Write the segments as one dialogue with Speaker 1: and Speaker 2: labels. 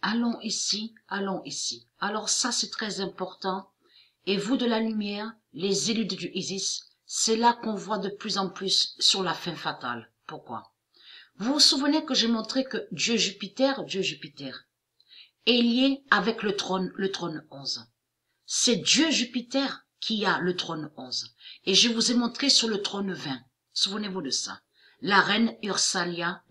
Speaker 1: Allons ici, allons ici. Alors ça, c'est très important. Et vous de la lumière, les élus du Isis, c'est là qu'on voit de plus en plus sur la fin fatale. Pourquoi? Vous vous souvenez que j'ai montré que Dieu Jupiter est lié avec le trône 11. C'est Dieu Jupiter qui a le trône 11. Et je vous ai montré sur le trône 20. Souvenez-vous de ça. La reine Ursalia,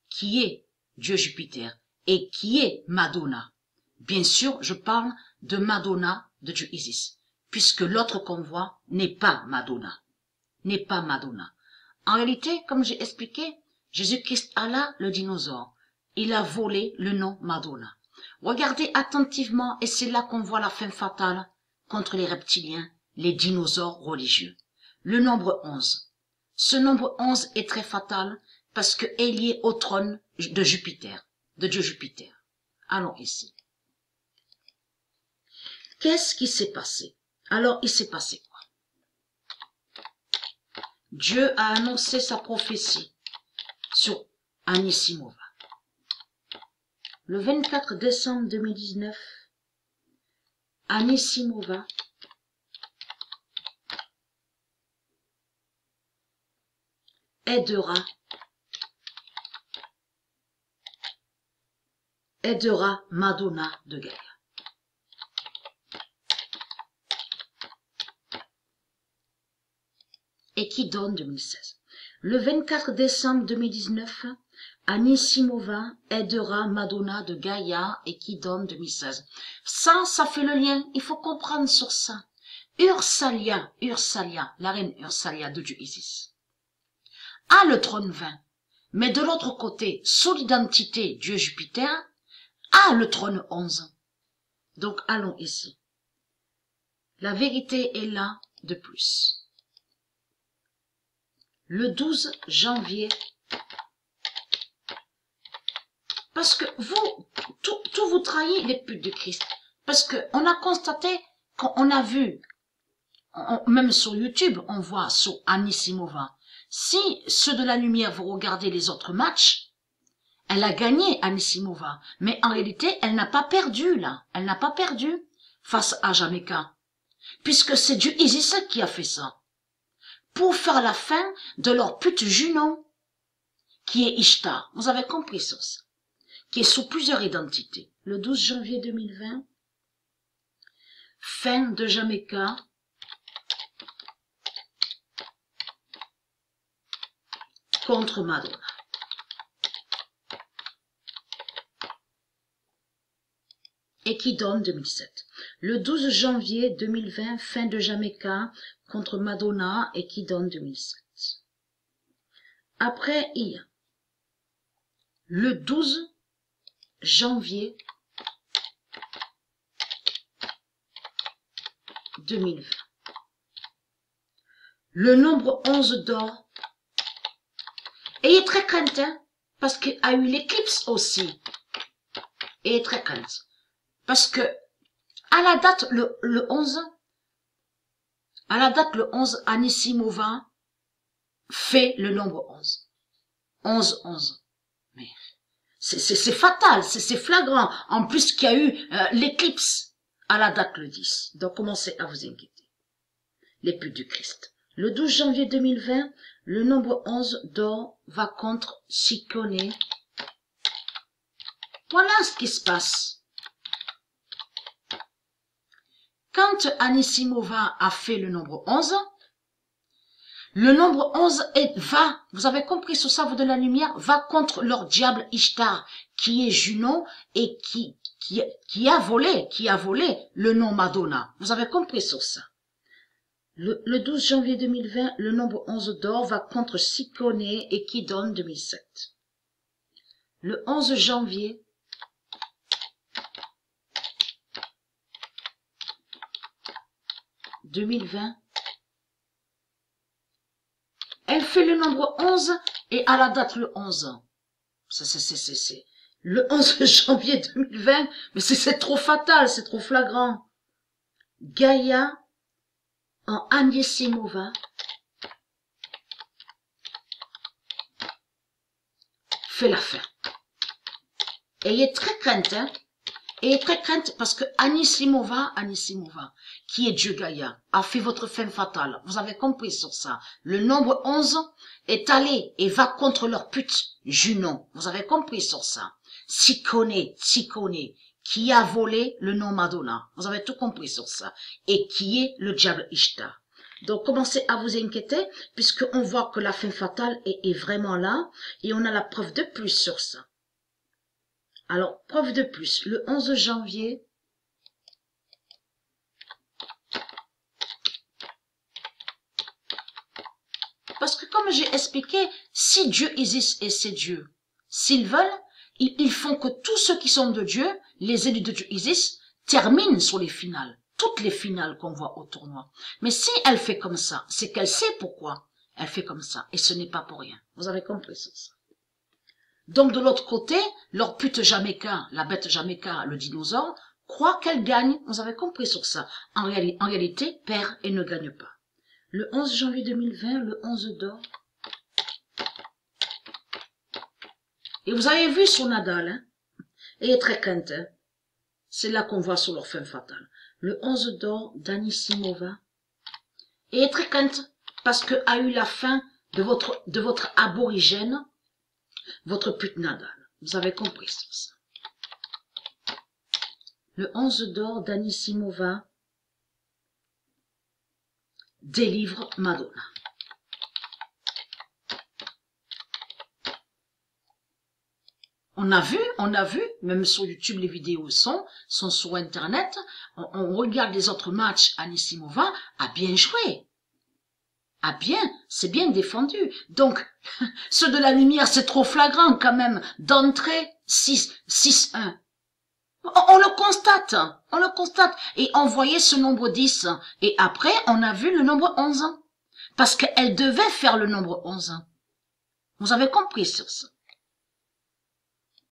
Speaker 1: qui est Dieu Jupiter et qui est Madonna. Bien sûr, je parle de Madonna de Dieu Isis, puisque l'autre qu'on voit n'est pas Madonna. En réalité, comme j'ai expliqué, Jésus-Christ Allah, le dinosaure, il a volé le nom Madonna. Regardez attentivement, et c'est là qu'on voit la fin fatale contre les reptiliens, les dinosaures religieux. Le nombre 11. Ce nombre 11 est très fatal parce que est lié au trône de Jupiter, de Dieu Jupiter. Allons ici. Qu'est-ce qui s'est passé? Alors, il s'est passé quoi? Dieu a annoncé sa prophétie sur Anisimova. Le 24 décembre 2019, Anisimova aidera Madonna de Gaïa. Et qui donne 2016. Le 24 décembre 2019, Anisimova aidera Madonna de Gaïa et qui donne 2016. Ça fait le lien, il faut comprendre sur ça. Ursalia, la reine Ursalia de Dieu Isis, a le trône 20, mais de l'autre côté, sous l'identité Dieu Jupiter, a le trône 11. Donc allons ici. La vérité est là de plus. Le 12 janvier, parce que vous, tout vous trahit les putes de Christ, parce que on a constaté, qu'on a vu, même sur YouTube, on voit sur Anisimova, si ceux de la lumière vous regardez les autres matchs, elle a gagné Anisimova, mais en réalité, elle n'a pas perdu là, elle n'a pas perdu face à Jamaica, puisque c'est Dieu Isis qui a fait ça, pour faire la fin de leur pute Junon, qui est Ishtar. Vous avez compris ça, qui est sous plusieurs identités. Le 12 janvier 2020, fin de Jamaica, contre Madonna. Et qui donne 2007. Le 12 janvier 2020, fin de Jamaica, contre Madonna et qui donne 2007. Après, il y a le 12 janvier 2020. Le nombre 11 d'or. Ayez très crainte, hein, parce qu'il y a eu l'éclipse aussi. Ayez très crainte. Parce que, à la date, le 11, Anisimova fait le nombre 11. 11. Mais, c'est fatal, c'est flagrant. En plus qu'il y a eu l'éclipse à la date le 10. Donc, commencez à vous inquiéter. Les putes du Christ. Le 12 janvier 2020, le nombre 11 d'or va contre Sikone. Voilà ce qui se passe. Quand Anisimova a fait le nombre 11 va, vous avez compris sur ça, vous de la lumière, va contre leur diable Ishtar, qui est Junon et qui a volé le nom Madonna. Vous avez compris sur ça. Le 12 janvier 2020, le nombre 11 d'or va contre Sikone et qui donne 2007. Le 11 janvier 2020, elle fait le nombre 11 et à la date le 11. C'est le 11 janvier 2020, mais c'est trop fatal, c'est trop flagrant. Gaïa en Anisimova fait la fin. Ayez très crainte, hein. Ayez très crainte parce que Anisimova, qui est Dieu Gaïa, a fait votre femme fatale. Vous avez compris sur ça. Le nombre 11 est allé et va contre leur pute Junon. Vous avez compris sur ça. Sikone, qui a volé le nom Madonna. Vous avez tout compris sur ça. Et qui est le diable Ishtar. Donc, commencez à vous inquiéter, puisqu'on voit que la femme fatale est vraiment là, et on a la preuve de plus sur ça. Alors, preuve de plus, le 11 janvier, parce que comme j'ai expliqué, si Dieu existe et c'est Dieu, s'ils veulent, ils font que tous ceux qui sont de Dieu, les élus de Dieu existent, terminent sur les finales, toutes les finales qu'on voit au tournoi. Mais si elle fait comme ça, c'est qu'elle sait pourquoi elle fait comme ça, et ce n'est pas pour rien. Vous avez compris ça? Donc de l'autre côté, leur pute Jamaica, la bête Jamaica, le dinosaure, croit qu'elle gagne. Vous avez compris sur ça. En réalité, perd et ne gagne pas. Le 11 janvier 2020, le 11 d'or. Et vous avez vu sur Nadal, hein? Et très crainte, hein? C'est là qu'on voit sur leur femme fatale. Le 11 d'or d'Anisimova. Et très crainte, parce que a eu la fin de votre aborigène, votre pute Nadal. Vous avez compris ça. Le 11 d'or d'Anisimova délivre Madonna. On a vu, même sur YouTube, les vidéos sont sur Internet. On regarde les autres matchs, Anisimova a bien joué. C'est bien défendu. Donc, ceux de la lumière, c'est trop flagrant quand même. D'entrée, 6-1. On le constate. Et on voyait ce nombre 10. Et après, on a vu le nombre 11. Parce qu'elle devait faire le nombre 11. Vous avez compris sur ça.